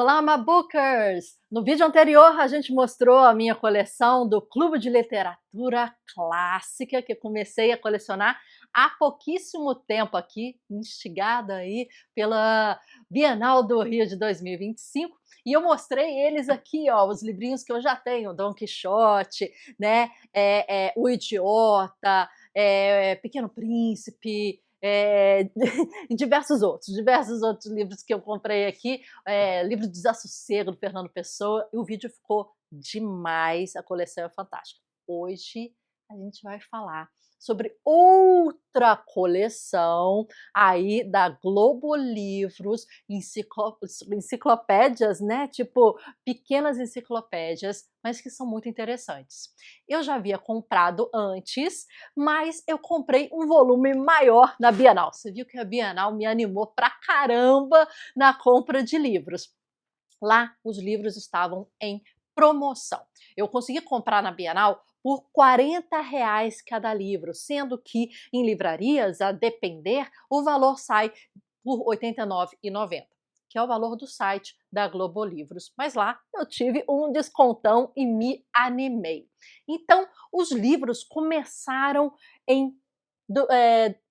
Olá, Mabookers! No vídeo anterior a gente mostrou a minha coleção do Clube de Literatura Clássica, que eu comecei a colecionar há pouquíssimo tempo aqui, instigada aí pela Bienal do Rio de 2025, e eu mostrei eles aqui, ó, os livrinhos que eu já tenho, Dom Quixote, né, O Idiota, Pequeno Príncipe, e diversos outros livros que eu comprei aqui, livro de Desassossego, do Fernando Pessoa, e o vídeo ficou demais, a coleção é fantástica. Hoje a gente vai falar sobre outra coleção aí da Globo Livros, enciclopédias, né, tipo pequenas enciclopédias, mas que são muito interessantes. Eu já havia comprado antes, mas eu comprei um volume maior na Bienal. Você viu que a Bienal me animou pra caramba na compra de livros. Lá os livros estavam em promoção. Eu consegui comprar na Bienal por R$ 40 cada livro, sendo que em livrarias, a depender, o valor sai por R$ 89,90, que é o valor do site da Globo Livros. Mas lá eu tive um descontão e me animei. Então, os livros começaram em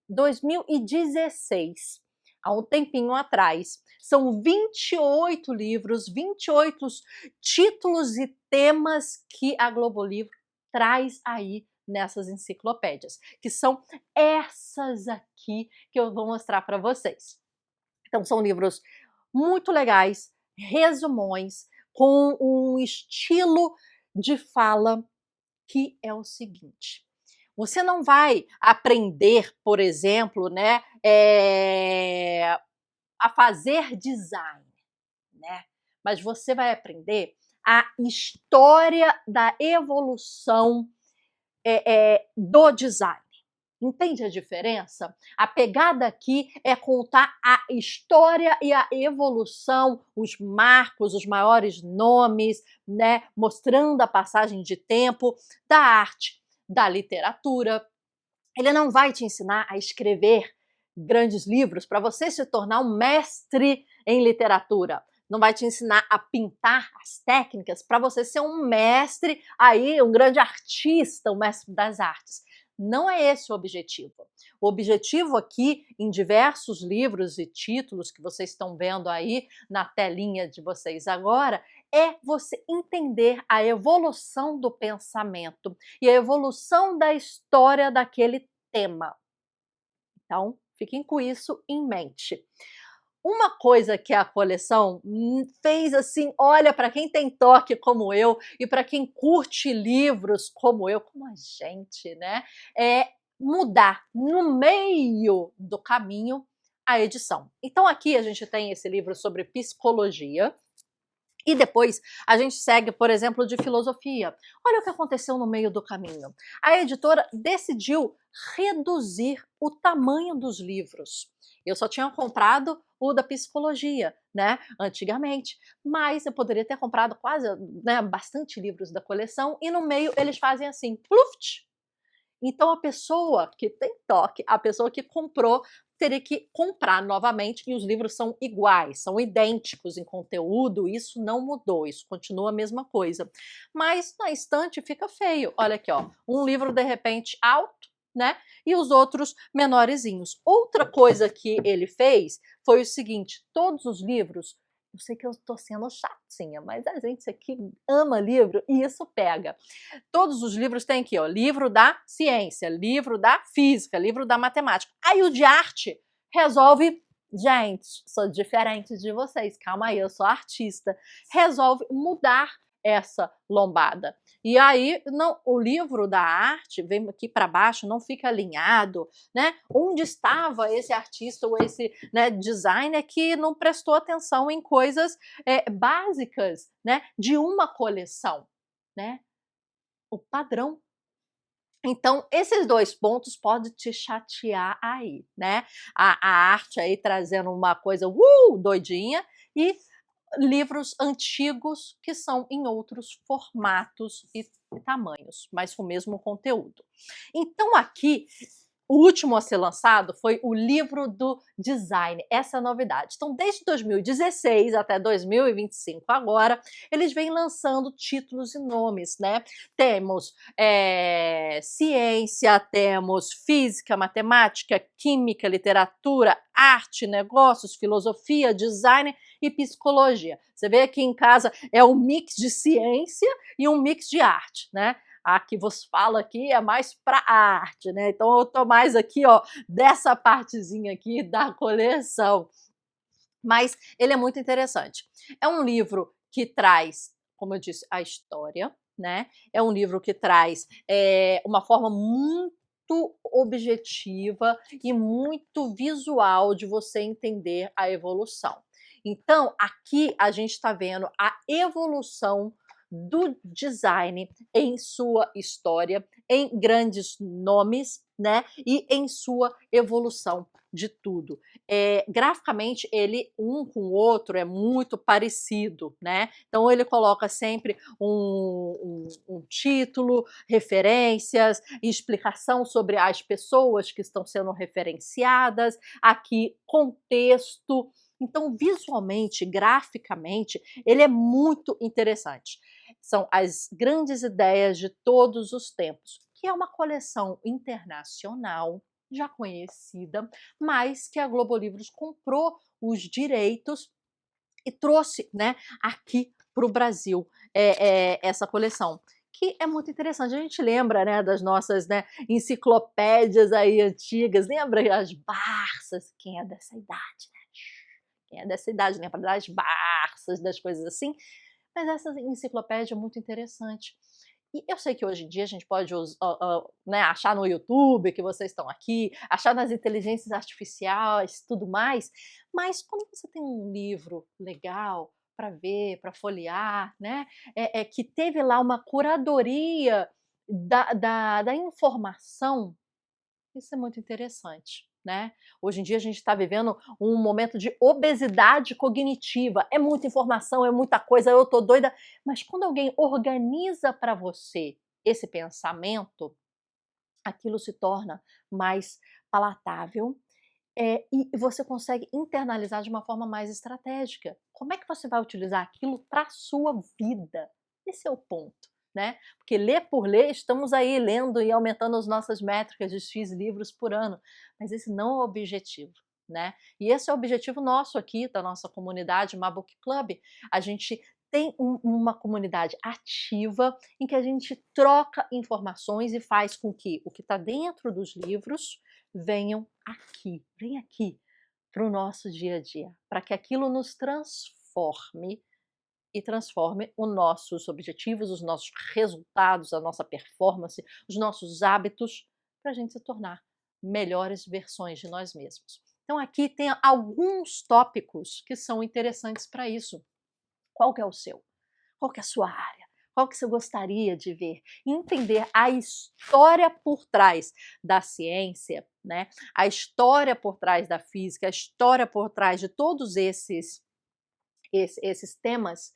2016, há um tempinho atrás. São 28 livros, 28 títulos e temas que a Globo Livro traz aí nessas enciclopédias, que são essas aqui que eu vou mostrar para vocês. Então são livros muito legais, resumões, com um estilo de fala que é o seguinte: você não vai aprender, por exemplo, né, a fazer design, né? Mas você vai aprender a história da evolução do design. Entende a diferença? A pegada aqui é contar a história e a evolução, os marcos, os maiores nomes, né? Mostrando a passagem de tempo da arte, da literatura. Ele não vai te ensinar a escrever grandes livros para você se tornar um mestre em literatura. Não vai te ensinar a pintar as técnicas para você ser um mestre aí, um grande artista, um mestre das artes. Não é esse o objetivo. O objetivo aqui, em diversos livros e títulos que vocês estão vendo aí na telinha de vocês agora, é você entender a evolução do pensamento e a evolução da história daquele tema. Então, fiquem com isso em mente. Uma coisa que a coleção fez assim, olha, para quem tem toque como eu e para quem curte livros como eu, como a gente, né, é mudar no meio do caminho a edição. Então aqui a gente tem esse livro sobre psicologia, e depois a gente segue, por exemplo, de filosofia. Olha o que aconteceu no meio do caminho. A editora decidiu reduzir o tamanho dos livros. Eu só tinha comprado o da psicologia, né, antigamente, mas eu poderia ter comprado quase, né, bastante livros da coleção, e no meio eles fazem assim, pluft. Então a pessoa que tem toque, a pessoa que comprou, teria que comprar novamente, e os livros são iguais, são idênticos em conteúdo, isso não mudou, isso continua a mesma coisa. Mas na estante fica feio. Olha aqui, ó, um livro de repente alto, né? E os outros menorzinhos. Outra coisa que ele fez foi o seguinte: todos os livros, eu sei que eu tô sendo chatinha, mas a gente aqui ama livro e isso pega. Todos os livros têm aqui, ó, livro da ciência, livro da física, livro da matemática. Aí o de arte resolve, gente, sou diferente de vocês, calma aí, eu sou artista, resolve mudar essa lombada. E aí não, o livro da arte vem aqui para baixo, não fica alinhado, né? Onde estava esse artista ou esse, né, designer que não prestou atenção em coisas básicas, né, de uma coleção, né? O padrão. Então, esses dois pontos podem te chatear aí, né? A arte aí trazendo uma coisa doidinha, e livros antigos que são em outros formatos e tamanhos, mas com o mesmo conteúdo. Então aqui O último a ser lançado foi o livro do design, essa é a novidade. Então, desde 2016 até 2025 agora, eles vêm lançando títulos e nomes, né? Temos ciência, temos física, matemática, química, literatura, arte, negócios, filosofia, design e psicologia. Você vê aqui em casa é um mix de ciência e um mix de arte, né? A que vos falo aqui é mais para arte, né? Então eu tô mais aqui, ó, dessa partezinha aqui da coleção. Mas ele é muito interessante. É um livro que traz, como eu disse, a história, né? É um livro que traz uma forma muito objetiva e muito visual de você entender a evolução. Então, aqui a gente está vendo a evolução do design em sua história, em grandes nomes, né? E em sua evolução de tudo. Graficamente, ele um com o outro é muito parecido, né? Então ele coloca sempre um título, referências, explicação sobre as pessoas que estão sendo referenciadas, aqui contexto. Então, visualmente, graficamente, ele é muito interessante. São as grandes ideias de todos os tempos, que é uma coleção internacional, já conhecida, mas que a Globo Livros comprou os direitos e trouxe, né, aqui para o Brasil essa coleção. Que é muito interessante. A gente lembra, né, das nossas, né, enciclopédias aí antigas, lembra as Barças, quem é dessa idade, né? Quem é dessa idade lembra das Barças, das coisas assim, mas essa enciclopédia é muito interessante. E eu sei que hoje em dia a gente pode né, achar no YouTube que vocês estão aqui, achar nas inteligências artificiais, tudo mais, mas quando você tem um livro legal para ver, para folhear, né, que teve lá uma curadoria da informação, isso é muito interessante, né? Hoje em dia a gente está vivendo um momento de obesidade cognitiva. É muita informação, é muita coisa, eu tô doida. Mas quando alguém organiza para você esse pensamento, aquilo se torna mais palatável, e você consegue internalizar de uma forma mais estratégica. Como é que você vai utilizar aquilo para a sua vida? Esse é o ponto, né? Porque ler por ler, estamos aí lendo e aumentando as nossas métricas de X livros por ano, mas esse não é o objetivo, né? E esse é o objetivo nosso aqui, da nossa comunidade Mabook Club. A gente tem uma comunidade ativa em que a gente troca informações e faz com que o que está dentro dos livros vem aqui para o nosso dia a dia, para que aquilo nos transforme e transforme os nossos objetivos, os nossos resultados, a nossa performance, os nossos hábitos, para a gente se tornar melhores versões de nós mesmos. Então aqui tem alguns tópicos que são interessantes para isso. Qual que é o seu? Qual que é a sua área? Qual que você gostaria de ver? Entender a história por trás da ciência, né? A história por trás da física, a história por trás de todos esses temas.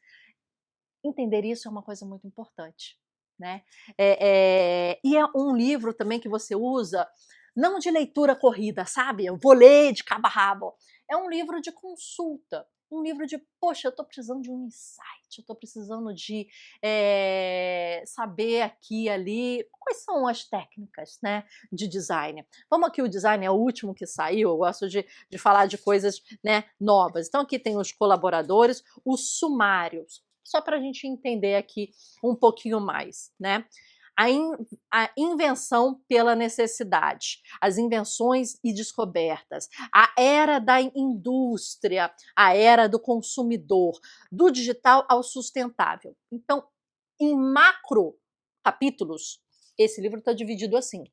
Entender isso é uma coisa muito importante, né? E é um livro também que você usa não de leitura corrida, sabe? Eu vou ler de cabo a rabo. É um livro de consulta, um livro de, poxa, eu tô precisando de um insight, eu tô precisando de saber aqui e ali quais são as técnicas, né, de design. Vamos aqui, o design é o último que saiu, eu gosto de falar de coisas, né, novas. Então aqui tem os colaboradores, os sumários, só para a gente entender aqui um pouquinho mais, né? A invenção pela necessidade, as invenções e descobertas, a era da indústria, a era do consumidor, do digital ao sustentável. Então, em macro capítulos, esse livro está dividido assim.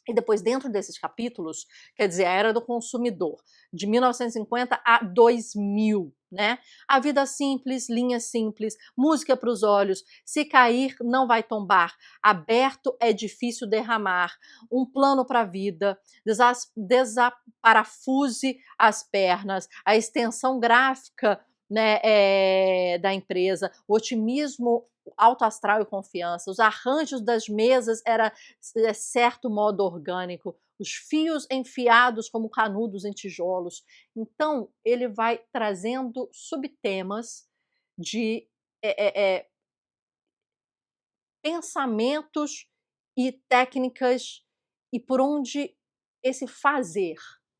E depois, dentro desses capítulos, quer dizer, a era do consumidor, de 1950 a 2000, né? A vida simples, linha simples, música para os olhos, se cair não vai tombar, aberto é difícil derramar, um plano para a vida, desaparafuse as pernas, a extensão gráfica, né, da empresa, o otimismo alto astral e confiança, os arranjos das mesas era certo modo orgânico, os fios enfiados como canudos em tijolos. Então, ele vai trazendo subtemas de pensamentos e técnicas e por onde esse fazer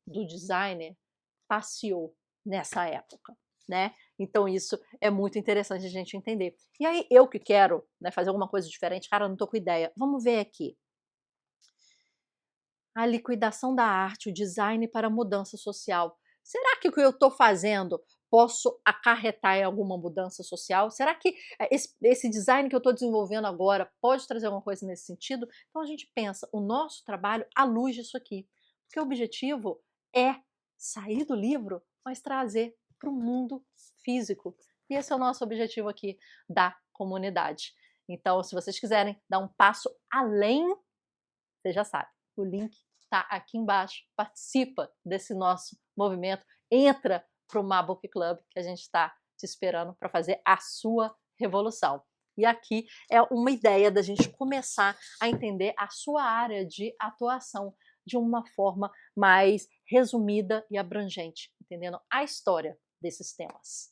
do designer passeou nessa época, né. Então isso é muito interessante a gente entender. E aí eu que quero, né, fazer alguma coisa diferente, cara, não tô com ideia, vamos ver aqui. A liquidação da arte, o design para a mudança social. Será que o que eu estou fazendo posso acarretar em alguma mudança social? Será que esse design que eu estou desenvolvendo agora pode trazer alguma coisa nesse sentido? Então a gente pensa o nosso trabalho à luz disso aqui, porque o objetivo é sair do livro, mas trazer para o mundo físico. E esse é o nosso objetivo aqui da comunidade. Então, se vocês quiserem dar um passo além, você já sabe, o link está aqui embaixo. Participa desse nosso movimento. Entra para o Mabook Club, que a gente está te esperando para fazer a sua revolução. E aqui é uma ideia da gente começar a entender a sua área de atuação de uma forma mais resumida e abrangente, entendendo a história desses temas.